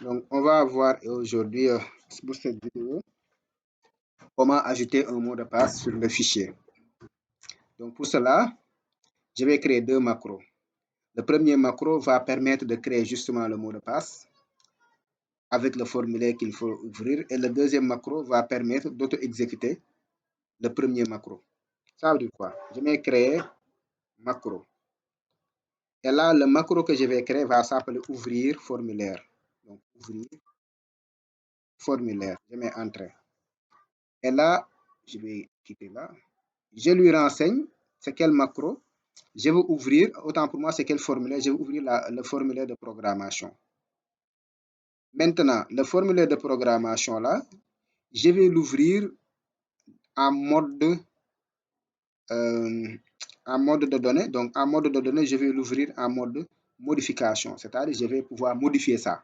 Donc, on va voir aujourd'hui pour cette vidéo comment ajouter un mot de passe sur le fichier. Donc, pour cela, je vais créer deux macros. Le premier macro va permettre de créer justement le mot de passe avec le formulaire qu'il faut ouvrir. Et le deuxième macro va permettre d'auto-exécuter le premier macro. Ça veut dire quoi? Je vais créer macro. Et là, le macro que je vais créer va s'appeler ouvrir formulaire. Donc, ouvrir formulaire. Je mets entrée. Et là, je vais quitter là. Je lui renseigne c'est quel macro. Je veux ouvrir, autant pour moi, c'est quel formulaire. Je veux ouvrir le formulaire de programmation. Maintenant, le formulaire de programmation là, je vais l'ouvrir en mode de données. Donc, en mode de données, je vais l'ouvrir en mode modification. C'est-à-dire, je vais pouvoir modifier ça.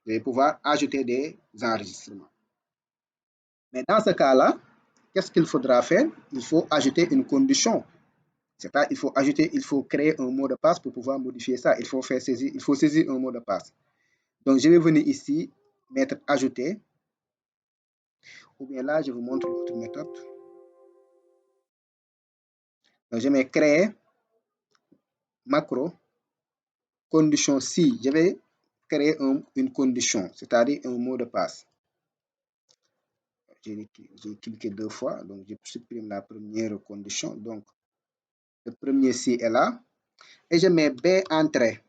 Je vais pouvoir ajouter des enregistrements. Mais dans ce cas-là, qu'est-ce qu'il faudra faire? Il faut ajouter une condition. C'est-à-dire, il faut créer un mot de passe pour pouvoir modifier ça. Il faut saisir un mot de passe. Donc, je vais venir ici, mettre ajouter. Ou bien là, je vous montre l'autre méthode. Donc, je mets créer macro, condition si. Je vais créer une condition, c'est-à-dire un mot de passe. J'ai cliqué deux fois, donc je supprime la première condition. Donc, le premier si est là. Et je mets B entrée.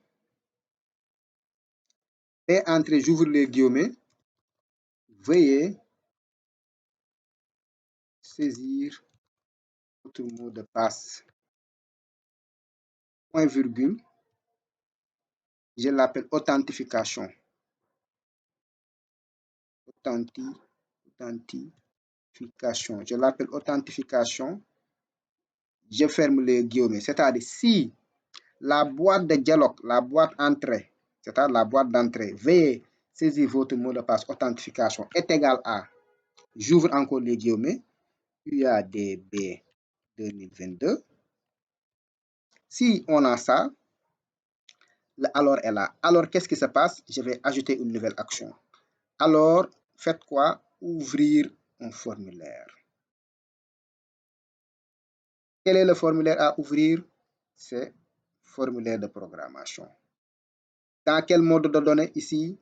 B entrée, j'ouvre les guillemets. Veuillez saisir votre mot de passe. Point virgule. Je l'appelle authentification. Authentification. Je l'appelle authentification. Je ferme les guillemets. C'est-à-dire, si la boîte de dialogue, la boîte entrée, c'est-à-dire la boîte d'entrée, veuillez saisir votre mot de passe authentification est égal à, j'ouvre encore les guillemets, UADB 2022. Si on a ça, alors est là. Alors, qu'est-ce qui se passe? Je vais ajouter une nouvelle action. Alors, faites quoi? Ouvrir un formulaire. Quel est le formulaire à ouvrir? C'est formulaire de programmation. Dans quel mode de données ici?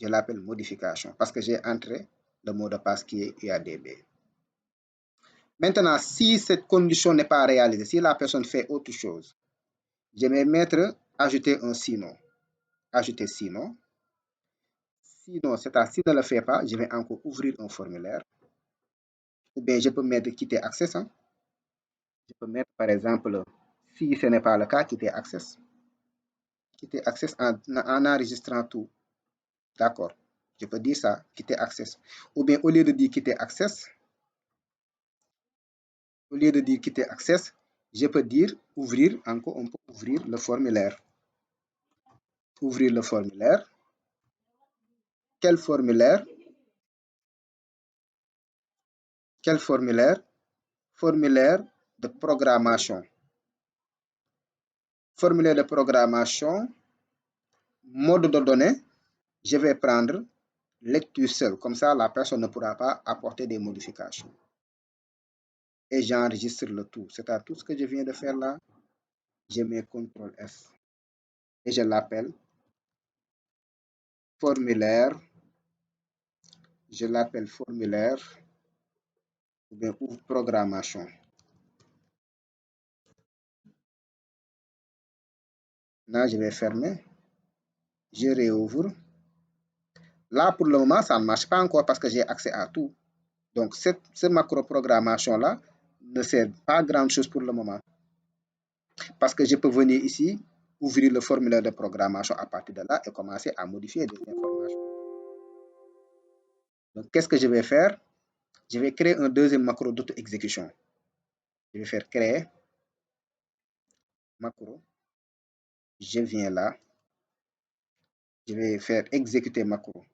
Je l'appelle modification parce que j'ai entré le mot de passe qui est UADB. Maintenant, si cette condition n'est pas réalisée, si la personne fait autre chose, je vais mettre ajouter un sinon. Ajouter sinon. Sinon, c'est-à-dire si ne le fait pas, je vais encore ouvrir un formulaire. Ou bien je peux mettre quitter access. Hein. Je peux mettre par exemple, si ce n'est pas le cas, quitter access. Quitter access en enregistrant tout. D'accord. Je peux dire ça, quitter access. Ou bien au lieu de dire quitter access, je peux dire ouvrir, encore on peut ouvrir le formulaire. Ouvrir le formulaire. Quel formulaire? Quel formulaire? Formulaire de programmation. Formulaire de programmation, mode de données, je vais prendre lecture seule. Comme ça, la personne ne pourra pas apporter des modifications. Et j'enregistre le tout. C'est-à-dire tout ce que je viens de faire là, je mets CTRL F. Et je l'appelle formulaire. Je l'appelle formulaire ou bien programmation. Là, je vais fermer. Je réouvre. Là, pour le moment, ça ne marche pas encore parce que j'ai accès à tout. Donc, cette macro-programmation-là ne sert pas à grand chose pour le moment. Parce que je peux venir ici, ouvrir le formulaire de programmation à partir de là et commencer à modifier des informations. Donc, qu'est-ce que je vais faire? Je vais créer un deuxième macro d'auto-exécution. Je vais faire créer macro. Je viens là. Je vais faire exécuter macro.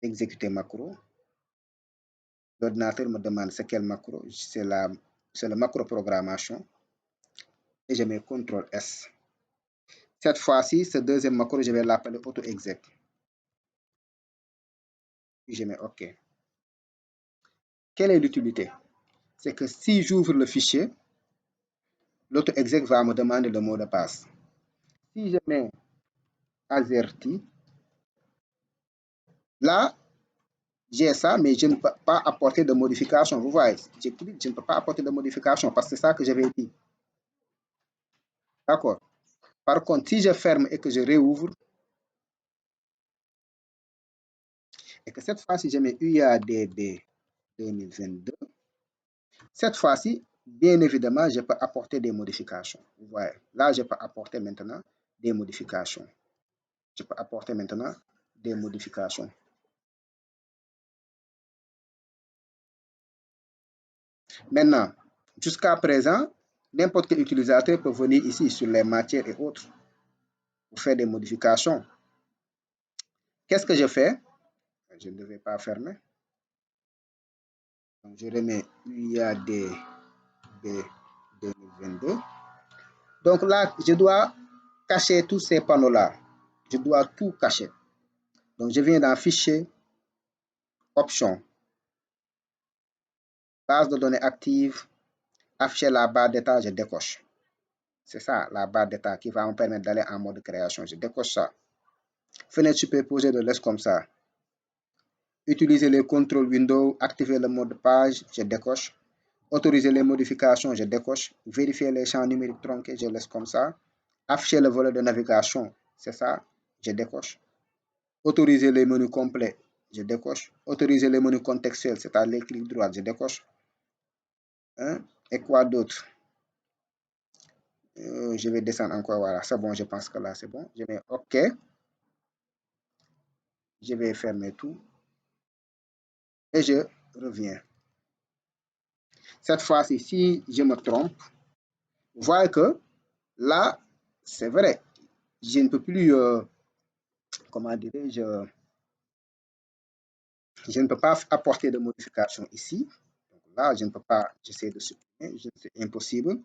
Exécuter macro. L'ordinateur me demande c'est quel macro. C'est le macro programmation. Et je mets CTRL S. Cette fois-ci, ce deuxième macro, je vais l'appeler auto-exec. puis je mets OK. Quelle est l'utilité? C'est que si j'ouvre le fichier, l'auto-exec va me demander le mot de passe. Si je mets AZERTY, là, j'ai ça, mais je ne peux pas apporter de modification. Vous voyez, je clique, je ne peux pas apporter de modification parce que c'est ça que j'avais dit. D'accord. Par contre, si je ferme et que je réouvre, et que cette fois-ci, je mets UADB 2022, cette fois-ci, bien évidemment, je peux apporter des modifications. Vous voyez, là, je peux apporter maintenant des modifications. Je peux apporter maintenant des modifications. Maintenant, jusqu'à présent, n'importe quel utilisateur peut venir ici sur les matières et autres pour faire des modifications. Qu'est-ce que je fais? Je ne devais pas fermer. Donc, je remets UADB 2022. Donc là, je dois cacher tous ces panneaux-là. Je dois tout cacher. Donc, je viens dans Fichier, Options, Base de données active, afficher la barre d'état, je décoche. C'est ça, la barre d'état qui va me permettre d'aller en mode création. Je décoche ça. Fenêtre superposée de laisse comme ça. Utiliser les contrôles Windows, activer le mode page, je décoche. Autoriser les modifications, je décoche. Vérifier les champs numériques tronqués, je laisse comme ça. Afficher le volet de navigation, c'est ça, je décoche. Autoriser les menus complets, je décoche. Autoriser les menus contextuels, c'est-à-dire les clics droits, je décoche. Hein? Et quoi d'autre? Je vais descendre encore, voilà, c'est bon, je pense que là c'est bon. Je mets OK. Je vais fermer tout. Et je reviens. Cette fois-ci, si je me trompe, vous voyez que là, c'est vrai, je ne peux plus, comment dirais-je, je ne peux pas apporter de modification ici. Donc là, je ne peux pas, j'essaie de supprimer, c'est impossible.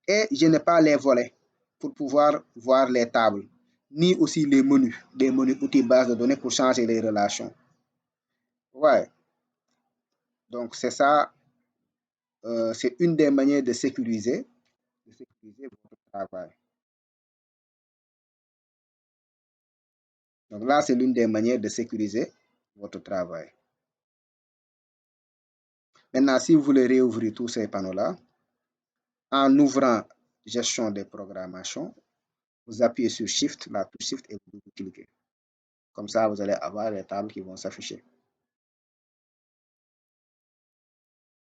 Et je n'ai pas les volets pour pouvoir voir les tables, ni aussi les menus, des menus outils base de données pour changer les relations. Ouais. Donc c'est ça, c'est une des manières de sécuriser votre travail. Donc là, c'est l'une des manières de sécuriser votre travail. Maintenant, si vous voulez réouvrir tous ces panneaux-là, en ouvrant gestion des programmations, vous appuyez sur Shift, la touche Shift et vous cliquez. Comme ça, vous allez avoir les tables qui vont s'afficher.